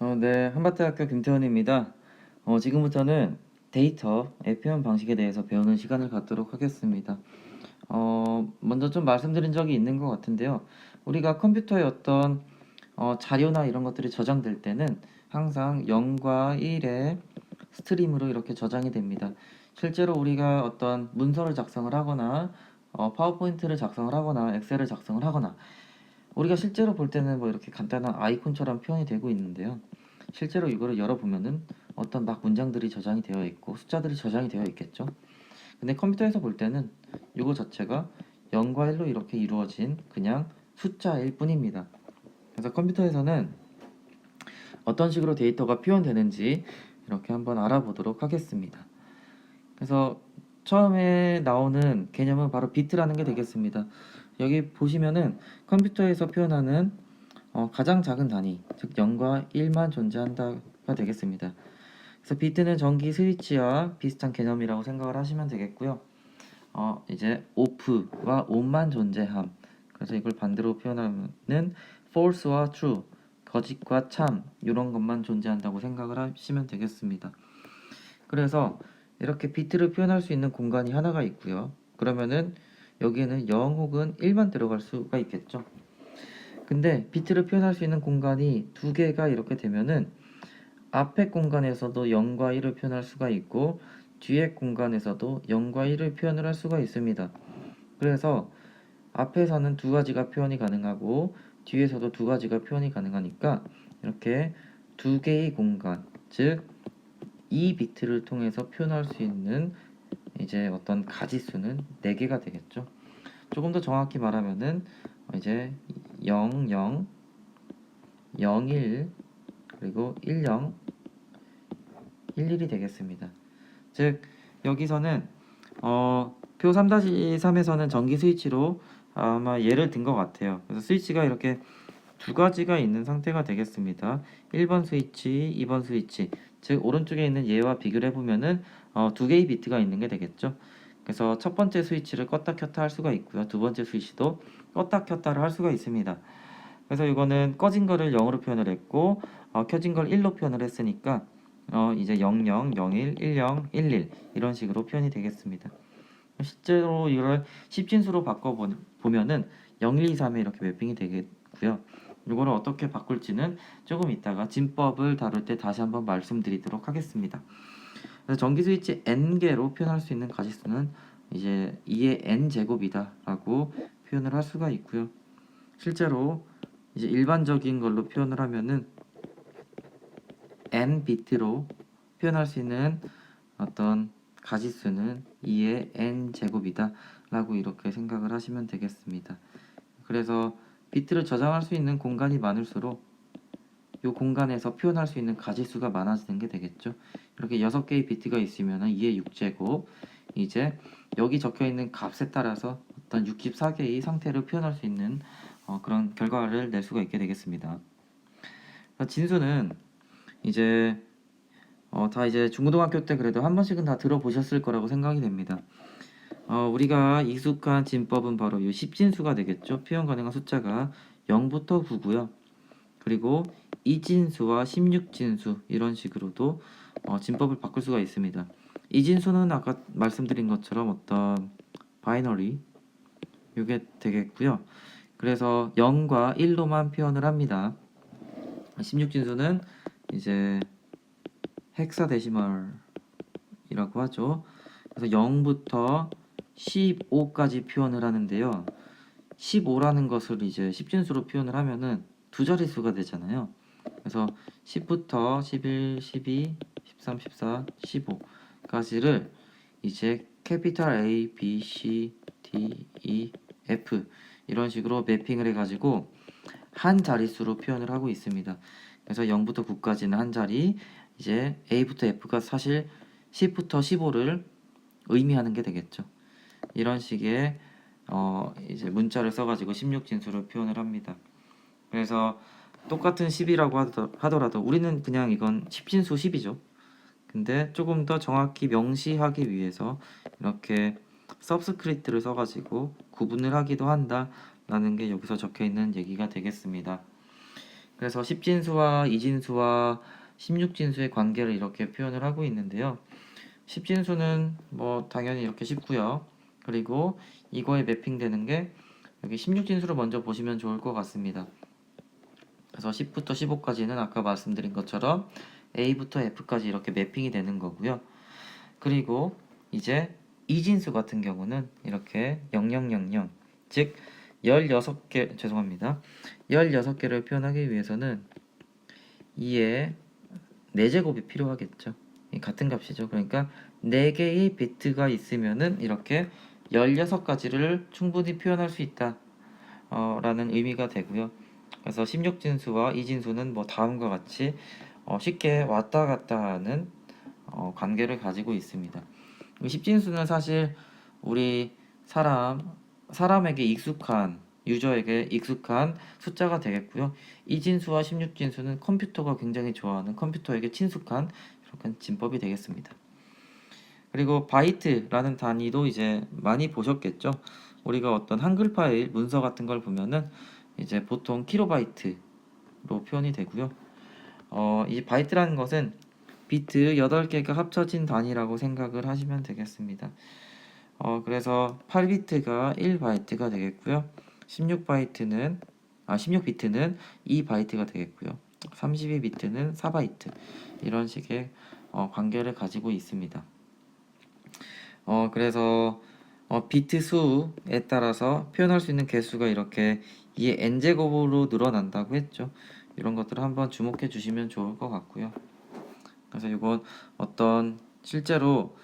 네, 한밭대학교 김태원입니다. 지금부터는 데이터의 표현 방식에 대해서 배우는 시간을 갖도록 하겠습니다. 먼저 좀 말씀드린 적이 있는 것 같은데요. 우리가 컴퓨터에 어떤 자료나 이런 것들이 저장될 때는 항상 0과 1의 스트림으로 이렇게 저장이 됩니다. 실제로 우리가 어떤 문서를 작성을 하거나 파워포인트를 작성을 하거나 엑셀을 작성을 하거나 우리가 실제로 볼 때는 뭐 이렇게 간단한 아이콘처럼 표현이 되고 있는데요. 실제로 이거를 열어보면은 어떤 막 문장들이 저장이 되어 있고 숫자들이 저장이 되어 있겠죠. 근데 컴퓨터에서 볼 때는 이거 자체가 0과 1로 이렇게 이루어진 그냥 숫자일 뿐입니다. 그래서 컴퓨터에서는 어떤 식으로 데이터가 표현되는지 이렇게 한번 알아보도록 하겠습니다. 그래서 처음에 나오는 개념은 바로 비트라는 게 되겠습니다. 여기 보시면은 컴퓨터에서 표현하는 가장 작은 단위, 즉 0과 1만 존재한다가 되겠습니다. 그래서 비트는 전기 스위치와 비슷한 개념이라고 생각을 하시면 되겠고요. 이제 오프와 온만 존재함. 그래서 이걸 반대로 표현하면은 false와 true, 거짓과 참 이런 것만 존재한다고 생각을 하시면 되겠습니다. 그래서 이렇게 비트를 표현할 수 있는 공간이 하나가 있고요. 그러면은 여기에는 0 혹은 1만 들어갈 수가 있겠죠. 근데 비트를 표현할 수 있는 공간이 두 개가 이렇게 되면은 앞에 공간에서도 0과 1을 표현할 수가 있고 뒤에 공간에서도 0과 1을 표현을 할 수가 있습니다. 그래서 앞에서는 두 가지가 표현이 가능하고 뒤에서도 두 가지가 표현이 가능하니까 이렇게 두 개의 공간, 즉 이 비트를 통해서 표현할 수 있는 이제 어떤 가지수는 4개가 되겠죠. 조금 더 정확히 말하면은 이제 0, 0, 0, 1 그리고 1, 0, 1, 1이 되겠습니다. 즉 여기서는 표 3-3에서는 전기 스위치로 아마 예를 든 것 같아요. 그래서 스위치가 이렇게 두 가지가 있는 상태가 되겠습니다. 1번 스위치, 2번 스위치. 즉 오른쪽에 있는 얘와 비교를 해보면은 두 개의 비트가 있는 게 되겠죠. 그래서 첫 번째 스위치를 껐다 켰다 할 수가 있고요. 두 번째 스위치도 껐다 켰다를 할 수가 있습니다. 그래서 이거는 꺼진 거를 0으로 표현을 했고 켜진 걸 1로 표현을 했으니까 이제 00, 01, 10, 11 이런 식으로 표현이 되겠습니다. 실제로 이걸 10진수로 바꿔보면은 0, 1, 2, 3에 이렇게 매핑이 되겠고요. 이거를 어떻게 바꿀지는 조금 이따가 진법을 다룰 때 다시 한번 말씀드리도록 하겠습니다. 그래서 전기 스위치 n개로 표현할 수 있는 가지수는 이제 2의 n제곱이다 라고 표현을 할 수가 있고요. 실제로 이제 일반적인 걸로 표현을 하면은 n 비트로 표현할 수 있는 어떤 가지수는 2의 n 제곱이다 라고 이렇게 생각을 하시면 되겠습니다. 그래서 비트를 저장할 수 있는 공간이 많을수록 이 공간에서 표현할 수 있는 가지수가 많아지는 게 되겠죠. 이렇게 6개의 비트가 있으면 2의 6제곱, 이제 여기 적혀 있는 값에 따라서 어떤 64개의 상태를 표현할 수 있는 그런 결과를 낼 수가 있게 되겠습니다. 진수는 이제 다 이제 중고등학교 때 그래도 한 번씩은 다 들어보셨을 거라고 생각이 됩니다. 우리가 익숙한 진법은 바로 이 10진수가 되겠죠. 표현 가능한 숫자가 0부터 9고요. 그리고 2진수와 16진수 이런 식으로도 진법을 바꿀 수가 있습니다. 2진수는 아까 말씀드린 것처럼 어떤 바이너리 이게 되겠고요. 그래서 0과 1로만 표현을 합니다. 16진수는 이제 헥사데시멀이라고 하죠. 그래서 0부터 15까지 표현을 하는데요. 15라는 것을 이제 10진수로 표현을 하면은 두 자릿수가 되잖아요. 그래서 10부터 11, 12, 13, 14, 15까지를 이제 캐피탈 A, B, C, D, E, F 이런 식으로 매핑을 해가지고 한 자릿수로 표현을 하고 있습니다. 그래서 0부터 9까지는 한 자리, 이제 A부터 F가 사실 10부터 15를 의미하는 게 되겠죠. 이런 식의 이제 문자를 써가지고 16진수를 표현을 합니다. 그래서 똑같은 10이라고 하더라도 우리는 그냥 이건 10진수 10이죠. 근데 조금 더 정확히 명시하기 위해서 이렇게 서브스크립트를 써가지고 구분을 하기도 한다라는 게 여기서 적혀 있는 얘기가 되겠습니다. 그래서 10진수와 2진수와 16진수의 관계를 이렇게 표현을 하고 있는데요. 10진수는 뭐 당연히 이렇게 쉽고요. 그리고 이거에 매핑되는 게 여기 16진수를 먼저 보시면 좋을 것 같습니다. 그래서 10부터 15까지는 아까 말씀드린 것처럼 A부터 F까지 이렇게 매핑이 되는 거고요. 그리고 이제 이진수 같은 경우는 이렇게 0000, 즉 16개, 죄송합니다. 16개를 표현하기 위해서는 2의 4제곱이 필요하겠죠. 같은 값이죠. 그러니까 4개의 비트가 있으면은 이렇게 16가지를 충분히 표현할 수 있다 라는 의미가 되고요. 그래서 16진수와 이진수는 뭐 다음과 같이 쉽게 왔다 갔다 하는 관계를 가지고 있습니다. 10진수는 사실 우리 사람에게 익숙한 유저에게 익숙한 숫자가 되겠고요. 이진수와 16진수는 컴퓨터가 굉장히 좋아하는 컴퓨터에게 친숙한 이런 진법이 되겠습니다. 그리고 바이트라는 단위도 이제 많이 보셨겠죠. 우리가 어떤 한글 파일 문서 같은 걸 보면은 이제 보통 킬로바이트로 표현이 되고요. 이 바이트라는 것은 비트 8개가 합쳐진 단위라고 생각을 하시면 되겠습니다. 그래서 8비트가 1바이트가 되겠고요. 16비트는 2바이트가 되겠고요. 32비트는 4바이트. 이런 식의 관계를 가지고 있습니다. 그래서 비트 수에 따라서 표현할 수 있는 개수가 이렇게 2의 n제곱으로 늘어난다고 했죠. 이런 것들을 한번 주목해 주시면 좋을 것 같고요. 그래서 이건 어떤 실제로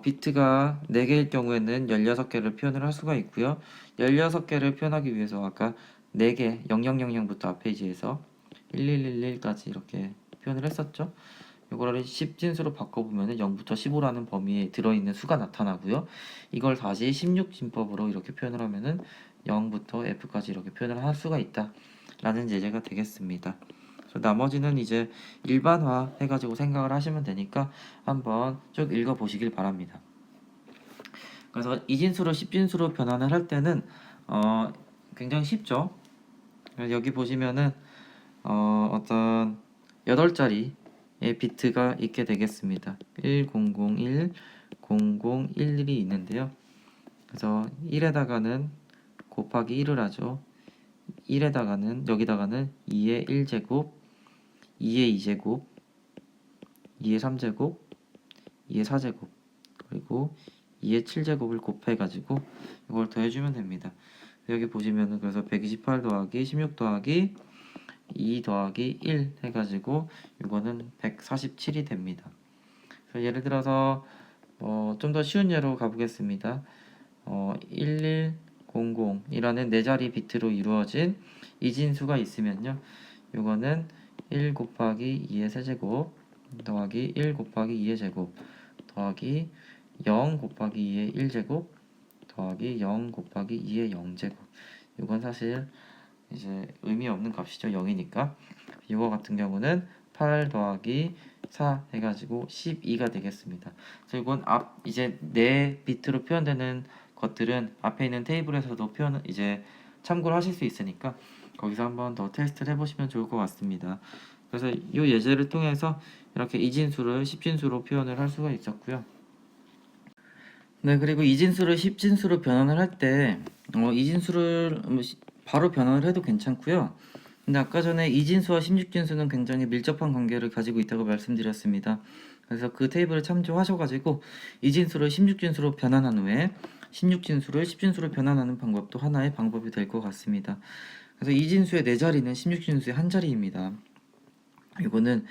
비트가 4개일 경우에는 16개를 표현을 할 수가 있고요. 16개를 표현하기 위해서 아까 4개 0000부터 앞 페이지에서 1111까지 이렇게 표현을 했었죠. 이거를 10진수로 바꿔보면 0부터 15라는 범위에 들어있는 수가 나타나고요. 이걸 다시 16진법으로 이렇게 표현을 하면은 0부터 F까지 이렇게 표현을 할 수가 있다 라는 예제가 되겠습니다. 나머지는 이제 일반화 해가지고 생각을 하시면 되니까 한번 쭉 읽어보시길 바랍니다. 그래서 이진수로 10진수로 변환을 할 때는 굉장히 쉽죠. 여기 보시면은 어떤 8자리의 비트가 있게 되겠습니다. 1001, 0011이 있는데요. 그래서 1에다가는 곱하기 1을 하죠. 1에다가는 여기다가는 2의 1제곱, 2의 2제곱, 2의 3제곱, 2의 4제곱, 그리고 2의 7제곱을 곱해가지고 이걸 더해주면 됩니다. 여기 보시면은 그래서 128 더하기 16 더하기 2 더하기 1 해가지고 이거는 147이 됩니다. 그래서 예를 들어서 좀 더 쉬운 예로 가보겠습니다. 1100이라는 4자리 비트로 이루어진 이진수가 있으면요. 이거는 1 곱하기 2의 세제곱 더하기 1 곱하기 2의 제곱 더하기 0 곱하기 2의 1제곱 더하기 0 곱하기 2의 0제곱. 이건 사실 이제 의미 없는 값이죠. 0이니까. 이거 같은 경우는 8 더하기 4 해가지고 12가 되겠습니다. 그래서 이건 이제 4비트로 표현되는 것들은 앞에 있는 테이블에서도 이제 참고를 하실 수 있으니까 거기서 한번 더 테스트를 해보시면 좋을 것 같습니다. 그래서 이 예제를 통해서 이렇게 이진수를 10진수로 표현을 할 수가 있었고요. 네, 그리고 이진수를 10진수로 변환을 할 때 이진수를 바로 변환을 해도 괜찮고요. 근데 아까 전에 이진수와 16진수는 굉장히 밀접한 관계를 가지고 있다고 말씀드렸습니다. 그래서 그 테이블을 참조하셔가지고 이진수를 16진수로 변환한 후에 16진수를 10진수로 변환하는 방법도 하나의 방법이 될 것 같습니다. 그래서 이진수의 4자리는 16진수의 1자리입니다. 이거는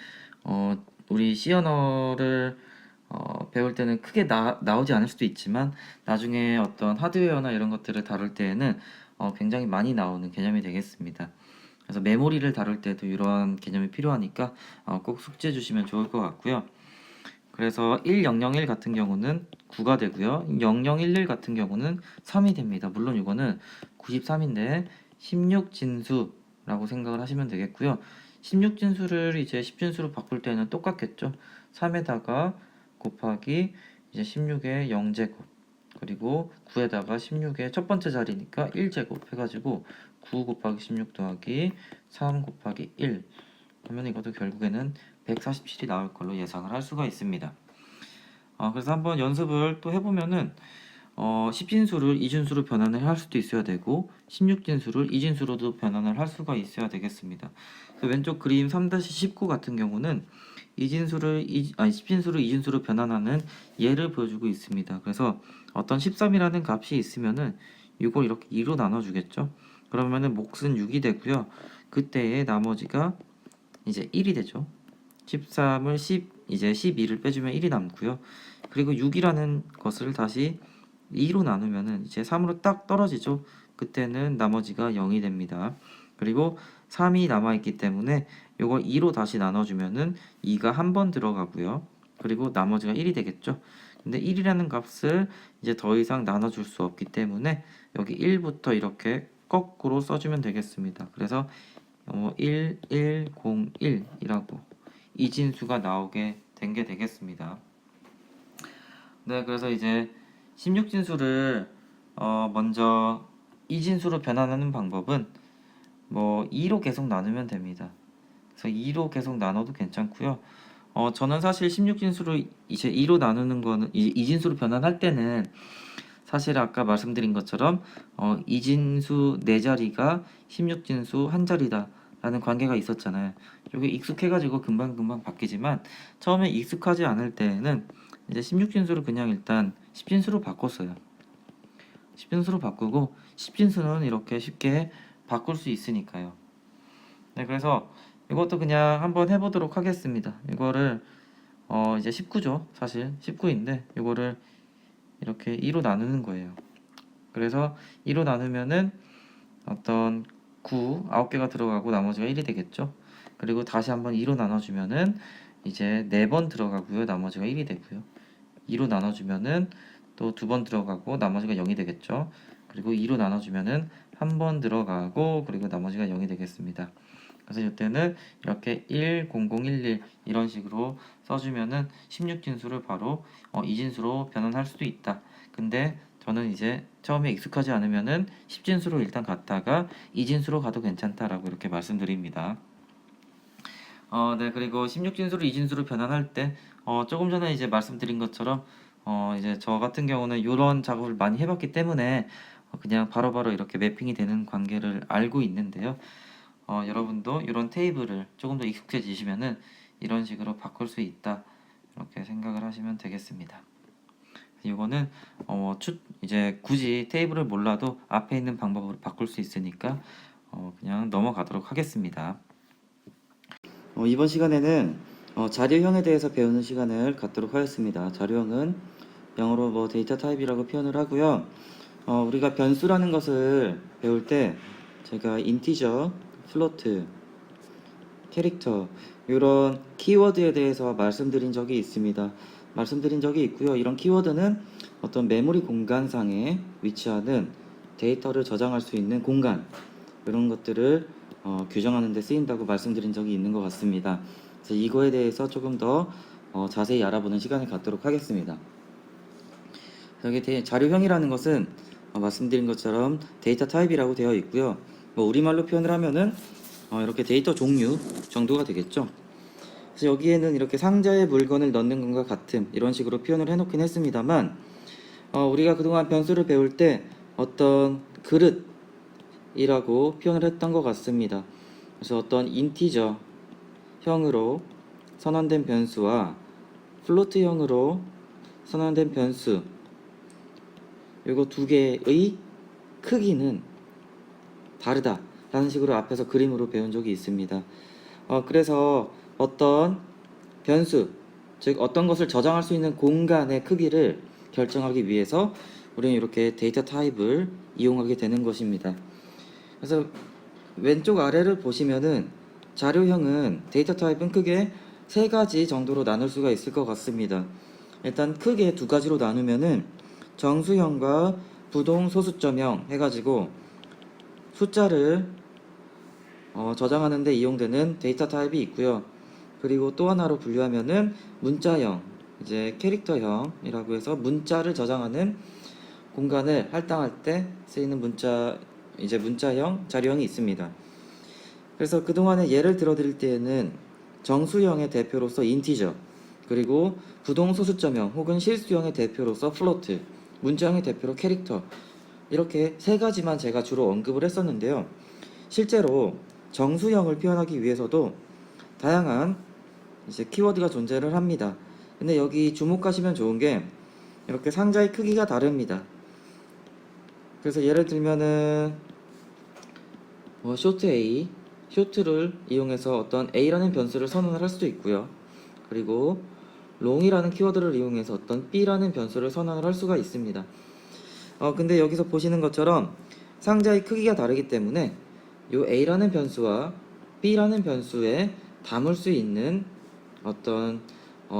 우리 C 언어를 배울 때는 크게 나오지 않을 수도 있지만 나중에 어떤 하드웨어나 이런 것들을 다룰 때에는 굉장히 많이 나오는 개념이 되겠습니다. 그래서 메모리를 다룰 때도 이러한 개념이 필요하니까 꼭 숙지해 주시면 좋을 것 같고요. 그래서 1001 같은 경우는 9가 되고요. 0011 같은 경우는 3이 됩니다. 물론 이거는 93인데 16진수라고 생각을 하시면 되겠고요. 16진수를 이제 10진수로 바꿀 때는 똑같겠죠. 3에다가 곱하기 이제 16의 0제곱 그리고 9에다가 16의 첫 번째 자리니까 1제곱 해가지고 9 곱하기 16 더하기 3 곱하기 1 하면 이것도 결국에는 147이 나올 걸로 예상을 할 수가 있습니다. 그래서 한번 연습을 또 해보면은 10진수를 이진수로 변환을 할 수도 있어야 되고 16진수를 이진수로도 변환을 할 수가 있어야 되겠습니다. 그래서 왼쪽 그림 3-19 같은 경우는 10진수를 이진수로 변환하는 예를 보여주고 있습니다. 그래서 어떤 13이라는 값이 있으면은 이걸 이렇게 2로 나눠주겠죠. 그러면은 몫은 6이 되고요. 그때의 나머지가 이제 1이 되죠. 13을 10, 이제 12를 빼주면 1이 남고요. 그리고 6이라는 것을 다시 2로 나누면은 이제 3으로 딱 떨어지죠. 그때는 나머지가 0이 됩니다. 그리고 3이 남아있기 때문에 이걸 2로 다시 나눠주면은 2가 한 번 들어가고요. 그리고 나머지가 1이 되겠죠. 근데 1이라는 값을 이제 더 이상 나눠줄 수 없기 때문에 여기 1부터 이렇게 거꾸로 써주면 되겠습니다. 그래서 1, 1, 0, 1이라고 이진수가 나오게 된 게 되겠습니다. 네, 그래서 이제 16진수를 먼저 이진수로 변환하는 방법은 2로 계속 나누면 됩니다. 그래서 2로 계속 나눠도 괜찮고요. 저는 사실 16진수를 이제 2로 나누는 거는 이진수로 변환할 때는 사실 아까 말씀드린 것처럼 이진수 4자리가 16진수 1자리다 라는 관계가 있었잖아요. 이게 익숙해가지고 금방금방 바뀌지만 처음에 익숙하지 않을 때에는 이제 16진수를 그냥 일단 10진수로 바꿨어요. 10진수로 바꾸고 10진수는 이렇게 쉽게 바꿀 수 있으니까요. 네, 그래서 이것도 그냥 한번 해보도록 하겠습니다. 이거를 이제 19죠. 사실 19인데 이거를 이렇게 2로 나누는 거예요. 그래서 2로 나누면은 어떤 9개가 들어가고 나머지가 1이 되겠죠. 그리고 다시 한번 2로 나눠주면은 이제 4번 들어가고요. 나머지가 1이 되고요. 2로 나눠주면은 또 2번 들어가고 나머지가 0이 되겠죠. 그리고 2로 나눠주면은 한 번 들어가고 그리고 나머지가 0이 되겠습니다. 그래서 이때는 이렇게 1, 0, 0, 1, 1 이런 식으로 써주면은 16진수를 바로 이진수로 변환할 수도 있다. 근데 저는 이제 처음에 익숙하지 않으면은 10진수로 일단 갔다가 이진수로 가도 괜찮다라고 이렇게 말씀드립니다. 네, 그리고 16진수를 이진수로 변환할 때 조금 전에 이제 말씀드린 것처럼 이제 저 같은 경우는 이런 작업을 많이 해봤기 때문에 그냥 바로바로 이렇게 매핑이 되는 관계를 알고 있는데요. 여러분도 이런 테이블을 조금 더 익숙해지시면은 이런 식으로 바꿀 수 있다 이렇게 생각을 하시면 되겠습니다. 이거는 이제 굳이 테이블을 몰라도 앞에 있는 방법으로 바꿀 수 있으니까 그냥 넘어가도록 하겠습니다. 이번 시간에는 자료형에 대해서 배우는 시간을 갖도록 하겠습니다. 자료형은 영어로 데이터 타입이라고 표현을 하고요. 우리가 변수라는 것을 배울 때 제가 인티저, 플로트, 캐릭터 이런 키워드에 대해서 말씀드린 적이 있습니다. 말씀드린 적이 있고요. 이런 키워드는 어떤 메모리 공간상에 위치하는 데이터를 저장할 수 있는 공간 이런 것들을 규정하는 데 쓰인다고 말씀드린 적이 있는 것 같습니다. 그래서 이거에 대해서 조금 더 자세히 알아보는 시간을 갖도록 하겠습니다. 여기 자료형이라는 것은 말씀드린 것처럼 데이터 타입이라고 되어 있고요. 우리말로 표현을 하면은 이렇게 데이터 종류 정도가 되겠죠. 그래서 여기에는 이렇게 상자에 물건을 넣는 것과 같음 이런 식으로 표현을 해놓긴 했습니다만 우리가 그동안 변수를 배울 때 어떤 그릇이라고 표현을 했던 것 같습니다. 그래서 어떤 인티저 형으로 선언된 변수와 플로트 형으로 선언된 변수 이거 두 개의 크기는 다르다 라는 식으로 앞에서 그림으로 배운 적이 있습니다. 그래서 어떤 변수 즉 어떤 것을 저장할 수 있는 공간의 크기를 결정하기 위해서 우리는 이렇게 데이터 타입을 이용하게 되는 것입니다. 그래서 왼쪽 아래를 보시면은 자료형은 데이터 타입은 크게 3가지 정도로 나눌 수가 있을 것 같습니다. 일단 크게 2가지로 나누면은 정수형과 부동 소수점형 해가지고 숫자를 저장하는 데 이용되는 데이터 타입이 있고요. 그리고 또 하나로 분류하면은 문자형, 이제 캐릭터형이라고 해서 문자를 저장하는 공간을 할당할 때 쓰이는 문자 이제 문자형, 자료형이 있습니다. 그래서 그동안에 예를 들어 드릴 때에는 정수형의 대표로서 인티저, 그리고 부동소수점형 혹은 실수형의 대표로서 플로트, 문자형의 대표로 캐릭터, 이렇게 세 가지만 제가 주로 언급을 했었는데요. 실제로 정수형을 표현하기 위해서도 다양한 이제 키워드가 존재를 합니다. 근데 여기 주목하시면 좋은 게 이렇게 상자의 크기가 다릅니다. 그래서 예를 들면은 뭐 쇼트 A, 쇼트를 이용해서 어떤 A라는 변수를 선언을 할 수도 있고요. 그리고 롱이라는 키워드를 이용해서 어떤 B라는 변수를 선언을 할 수가 있습니다. 근데 여기서 보시는 것처럼 상자의 크기가 다르기 때문에 요 A라는 변수와 B라는 변수에 담을 수 있는 어떤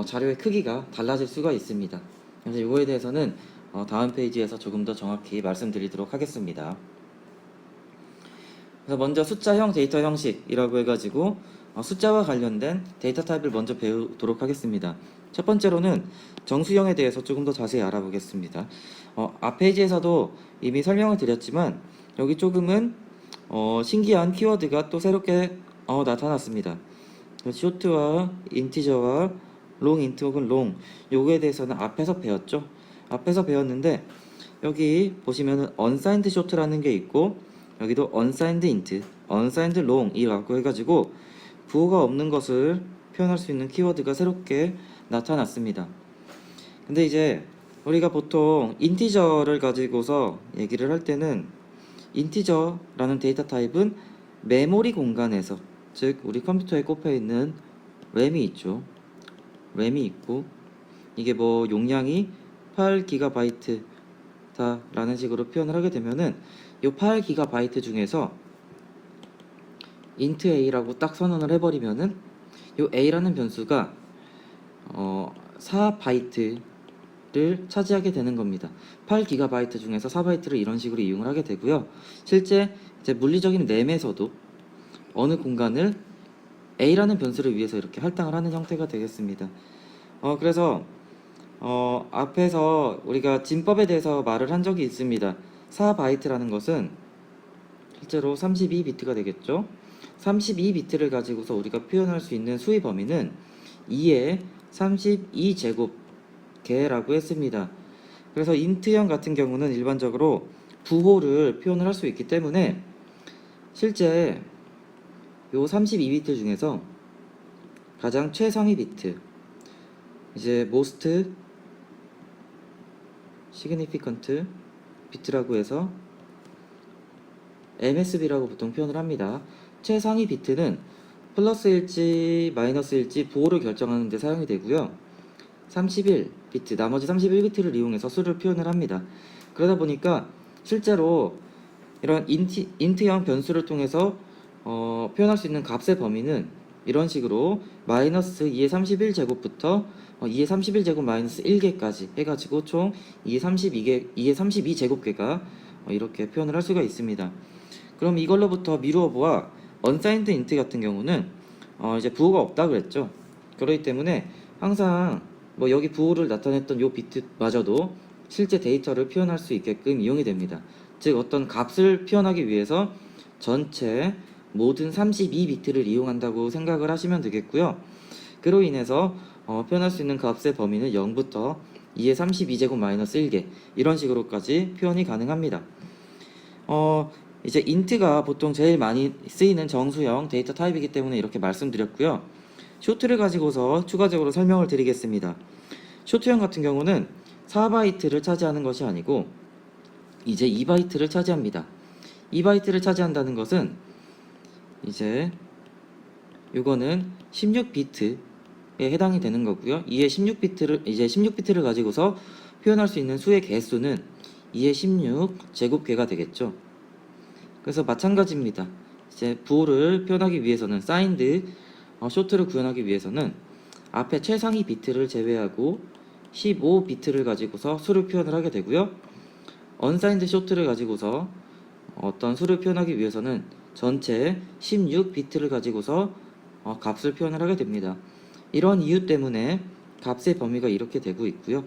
자료의 크기가 달라질 수가 있습니다. 그래서 이거에 대해서는 다음 페이지에서 조금 더 정확히 말씀드리도록 하겠습니다. 그래서 먼저 숫자형 데이터 형식이라고 해가지고 숫자와 관련된 데이터 타입을 먼저 배우도록 하겠습니다. 첫 번째로는 정수형에 대해서 조금 더 자세히 알아보겠습니다. 앞 페이지에서도 이미 설명을 드렸지만 여기 조금은 신기한 키워드가 또 새롭게 나타났습니다. 쇼트와 인티저와 롱 인트 혹은 롱, 요거에 대해서는 앞에서 배웠죠. 앞에서 배웠는데 여기 보시면은 unsigned short라는 게 있고 여기도 unsigned int, unsigned long이라고 해가지고 부호가 없는 것을 표현할 수 있는 키워드가 새롭게 나타났습니다. 근데 이제 우리가 보통 인티저를 가지고서 얘기를 할 때는 인티저라는 데이터 타입은 메모리 공간에서, 즉 우리 컴퓨터에 꼽혀 있는 램이 있죠. 램이 있고 이게 뭐 용량이 8GB 라는 식으로 표현을 하게 되면은 이 8GB 중에서 int a라고 딱 선언을 해버리면은 이 a라는 변수가 4바이트를 차지하게 되는 겁니다. 8GB 중에서 4바이트를 이런 식으로 이용을 하게 되고요. 실제 이제 물리적인 램에서도 어느 공간을 a라는 변수를 위해서 이렇게 할당을 하는 형태가 되겠습니다. 그래서 앞에서 우리가 진법에 대해서 말을 한 적이 있습니다. 4바이트라는 것은 실제로 32비트가 되겠죠. 32비트를 가지고서 우리가 표현할 수 있는 수의 범위는 2의 32제곱개라고 했습니다. 그래서 인트형 같은 경우는 일반적으로 부호를 표현을 할 수 있기 때문에 실제 요 32비트 중에서 가장 최상위 비트, 이제 most significant 비트라고 해서 MSB라고 보통 표현을 합니다. 최상위 비트는 플러스일지 마이너스일지 부호를 결정하는 데 사용이 되고요. 31비트, 나머지 31비트를 이용해서 수를 표현을 합니다. 그러다 보니까 실제로 이런 인트형 변수를 통해서 표현할 수 있는 값의 범위는 이런 식으로 마이너스 2의 31제곱부터 2의 31제곱 마이너스 1개까지 해가지고 총 2의 32제곱개가 이렇게 표현을 할 수가 있습니다. 그럼 이걸로부터 미루어보와 unsigned int 같은 경우는 이제 부호가 없다 그랬죠. 그렇기 때문에 항상 뭐 여기 부호를 나타냈던 요 비트마저도 실제 데이터를 표현할 수 있게끔 이용이 됩니다. 즉 어떤 값을 표현하기 위해서 전체 모든 32비트를 이용한다고 생각을 하시면 되겠고요. 그로 인해서 표현할 수 있는 값의 범위는 0부터 2의 32제곱 마이너스 1개 이런 식으로까지 표현이 가능합니다. 이제 int가 보통 제일 많이 쓰이는 정수형 데이터 타입이기 때문에 이렇게 말씀드렸고요. 쇼트를 가지고서 추가적으로 설명을 드리겠습니다. 쇼트형 같은 경우는 4바이트를 차지하는 것이 아니고 이제 2바이트를 차지합니다. 2바이트를 차지한다는 것은 이제 이거는 16비트에 해당이 되는 거고요. 이에 16비트를 가지고서 표현할 수 있는 수의 개수는 2의 16 제곱개가 되겠죠. 그래서 마찬가지입니다. 이제 부호를 표현하기 위해서는 사인드 쇼트를 구현하기 위해서는 앞에 최상위 비트를 제외하고 15비트를 가지고서 수를 표현을 하게 되고요. 언사인드 쇼트를 가지고서 어떤 수를 표현하기 위해서는 전체 16비트를 가지고서 값을 표현을 하게 됩니다. 이런 이유 때문에 값의 범위가 이렇게 되고 있고요.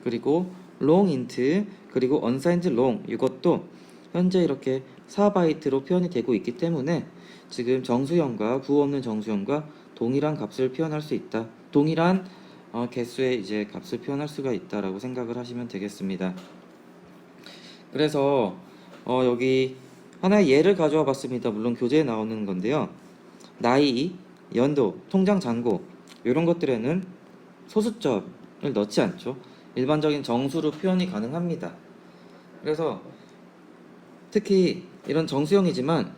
그리고 long int 그리고 unsigned long 이것도 현재 이렇게 4바이트로 표현이 되고 있기 때문에 지금 정수형과 부호 없는 정수형과 동일한 값을 표현할 수 있다. 동일한 개수의 이제 값을 표현할 수가 있다라고 생각을 하시면 되겠습니다. 그래서 여기 하나의 예를 가져와 봤습니다. 물론 교재에 나오는 건데요. 나이, 연도, 통장 잔고 이런 것들에는 소수점을 넣지 않죠. 일반적인 정수로 표현이 가능합니다. 그래서 특히 이런 정수형이지만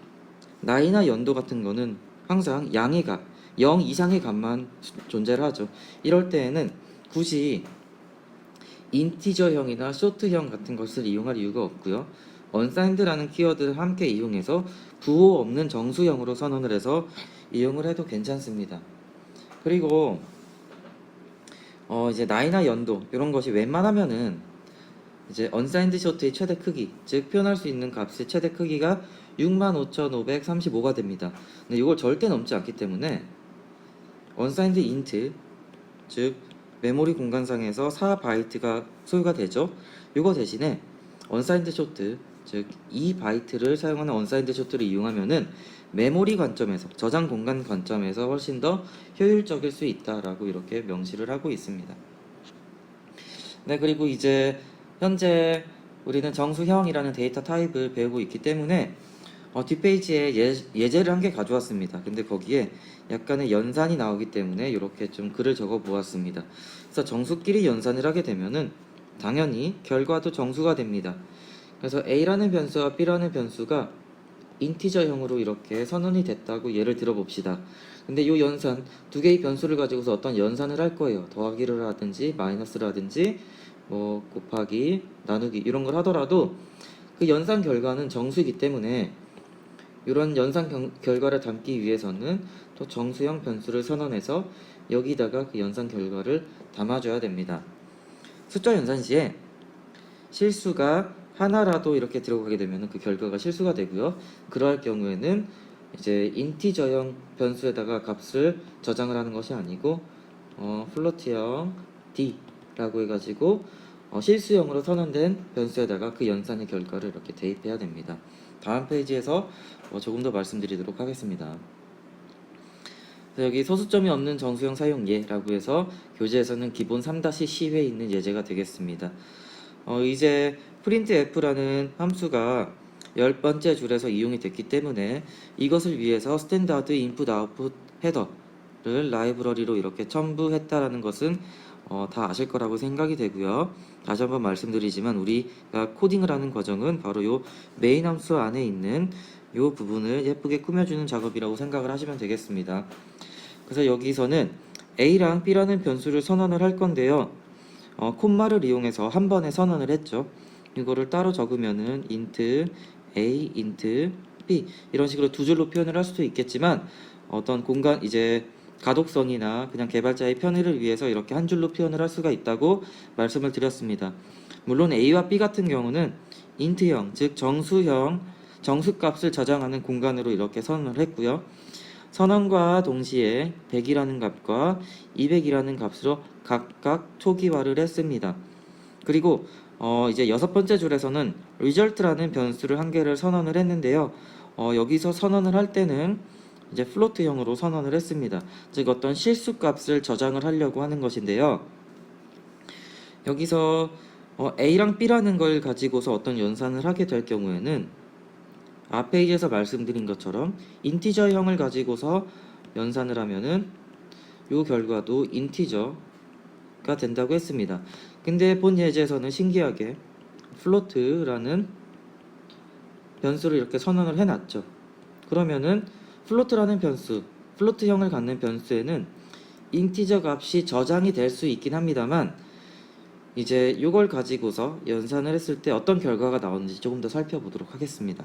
나이나 연도 같은 거는 항상 양의 값, 0 이상의 값만 존재를 하죠. 이럴 때에는 굳이 인티저형이나 쇼트형 같은 것을 이용할 이유가 없고요. 언사인드라는 키워드를 함께 이용해서 부호 없는 정수형으로 선언을 해서 이용을 해도 괜찮습니다. 그리고 이제 나이나 연도 이런 것이 웬만하면은 이제 언사인드 쇼트의 최대 크기, 즉 표현할 수 있는 값의 최대 크기가 65,535가 됩니다. 근데 이걸 절대 넘지 않기 때문에 언사인드 인트, 즉 메모리 공간상에서 4바이트가 소요가 되죠. 이거 대신에 언사인드 쇼트, 즉 2바이트를 사용하는 언사인드 쇼트를 이용하면은 메모리 관점에서, 저장 공간 관점에서 훨씬 더 효율적일 수 있다라고 이렇게 명시를 하고 있습니다. 네, 그리고 이제 현재 우리는 정수형이라는 데이터 타입을 배우고 있기 때문에 뒷페이지에 예제를 한 개 가져왔습니다. 근데 거기에 약간의 연산이 나오기 때문에 이렇게 좀 글을 적어 보았습니다. 그래서 정수끼리 연산을 하게 되면은 당연히 결과도 정수가 됩니다. 그래서 A라는 변수와 B라는 변수가 인티저형으로 이렇게 선언이 됐다고 예를 들어 봅시다. 근데 이 연산, 두 개의 변수를 가지고서 어떤 연산을 할 거예요. 더하기를 하든지 마이너스를 하든지 뭐 곱하기, 나누기 이런 걸 하더라도 그 연산 결과는 정수이기 때문에 이런 연산 결과를 담기 위해서는 또 정수형 변수를 선언해서 여기다가 그 연산 결과를 담아줘야 됩니다. 숫자 연산 시에 실수가 하나라도 이렇게 들어가게 되면 그 결과가 실수가 되고요. 그러할 경우에는 이제 인티저형 변수에다가 값을 저장을 하는 것이 아니고 플로트형 D라고 해가지고 실수형으로 선언된 변수에다가 그 연산의 결과를 이렇게 대입해야 됩니다. 다음 페이지에서 조금 더 말씀드리도록 하겠습니다. 여기 소수점이 없는 정수형 사용 예라고 해서 교재에서는 기본 3-10회에 있는 예제가 되겠습니다. 이제 printf라는 함수가 10번째 줄에서 이용이 됐기 때문에 이것을 위해서 스탠다드 인풋 아웃풋 헤더를 라이브러리로 이렇게 첨부했다라는 것은 다 아실 거라고 생각이 되고요. 다시 한번 말씀드리지만 우리가 코딩을 하는 과정은 바로 요 메인 함수 안에 있는 요 부분을 예쁘게 꾸며주는 작업이라고 생각을 하시면 되겠습니다. 그래서 여기서는 A랑 B라는 변수를 선언을 할 건데요. 콤마를 이용해서 한 번에 선언을 했죠. 이거를 따로 적으면은 int A, int B 이런 식으로 두 줄로 표현을 할 수도 있겠지만 어떤 공간 이제 가독성이나 그냥 개발자의 편의를 위해서 이렇게 한 줄로 표현을 할 수가 있다고 말씀을 드렸습니다. 물론 A와 B 같은 경우는 int형, 즉 정수형, 정수값을 저장하는 공간으로 이렇게 선언을 했고요. 선언과 동시에 100이라는 값과 200이라는 값으로 각각 초기화를 했습니다. 그리고 이제 6번째 줄에서는 result라는 변수를 한 개를 선언을 했는데요. 여기서 선언을 할 때는 이제 플로트형으로 선언을 했습니다. 즉 어떤 실수값을 저장을 하려고 하는 것인데요. 여기서 A랑 B라는 걸 가지고서 어떤 연산을 하게 될 경우에는 앞 페이지에서 말씀드린 것처럼 인티저형을 가지고서 연산을 하면은 요 결과도 인티저가 된다고 했습니다. 근데 본 예제에서는 신기하게 플로트라는 변수를 이렇게 선언을 해놨죠. 그러면은 플로트라는 변수, 플로트형을 갖는 변수에는 인티저 값이 저장이 될 수 있긴 합니다만 이제 이걸 가지고서 연산을 했을 때 어떤 결과가 나오는지 조금 더 살펴보도록 하겠습니다.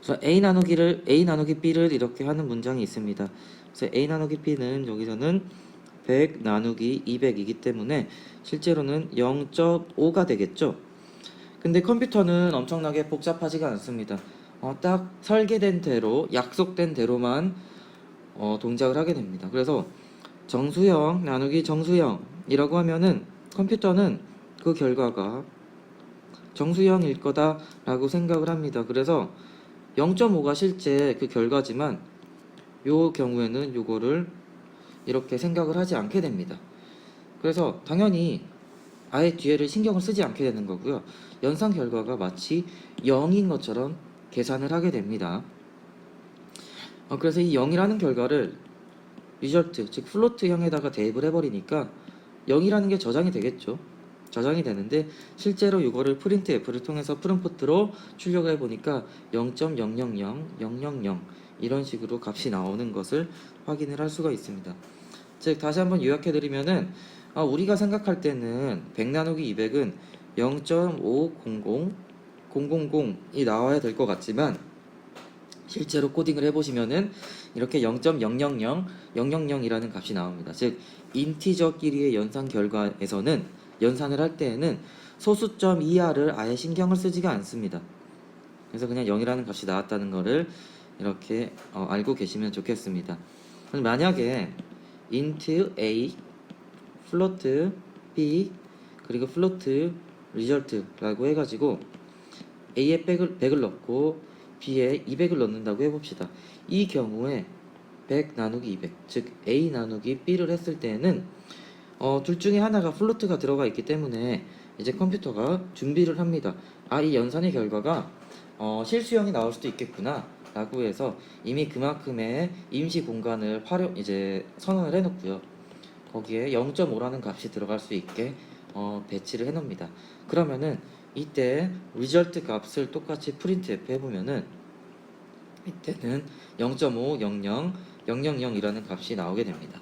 그래서 A 나누기 B를 이렇게 하는 문장이 있습니다. 그래서 A 나누기 B는 여기서는 100 나누기 200이기 때문에 실제로는 0.5가 되겠죠. 근데 컴퓨터는 엄청나게 복잡하지가 않습니다. 딱 설계된 대로, 약속된 대로만 동작을 하게 됩니다. 그래서 정수형 나누기 정수형이라고 하면은 컴퓨터는 그 결과가 정수형일 거다라고 생각을 합니다. 그래서 0.5가 실제 그 결과지만 요 경우에는 요거를 이렇게 생각을 하지 않게 됩니다. 그래서 당연히 아예 뒤에를 신경을 쓰지 않게 되는 거고요. 연산 결과가 마치 0인 것처럼 계산을 하게 됩니다. 그래서 이 0이라는 결과를 리절트, 즉 플로트형에다가 대입을 해버리니까 0이라는 게 저장이 되겠죠. 저장이 되는데 실제로 이거를 프린트F를 통해서 프롬프트로 출력을 해보니까 0.000000 이런 식으로 값이 나오는 것을 확인을 할 수가 있습니다. 즉 다시 한번 요약해드리면은 우리가 생각할 때는 100 나누기 200은 0.500000이 나와야 될 것 같지만 실제로 코딩을 해보시면은 이렇게 0.000000이라는 값이 나옵니다. 즉 인티저끼리의 연산 결과에서는 연산을 할 때에는 소수점 이하를 아예 신경을 쓰지가 않습니다. 그래서 그냥 0이라는 값이 나왔다는 거를 이렇게 알고 계시면 좋겠습니다. 만약에 int a, float b, 그리고 float result라고 해가지고 a에 100을 넣고 b에 200을 넣는다고 해봅시다. 이 경우에 100 나누기 200, 즉 a 나누기 b를 했을 때는 둘 중에 하나가 플로트가 들어가 있기 때문에 이제 컴퓨터가 준비를 합니다. 이 연산의 결과가 실수형이 나올 수도 있겠구나 라고 해서 이미 그만큼의 임시 공간을 선언을 해놓고요. 거기에 0.5라는 값이 들어갈 수 있게 배치를 해놓습니다. 그러면은 이때 리절트 값을 똑같이 프린트F 해보면은 이때는 0.50000이라는 값이 나오게 됩니다.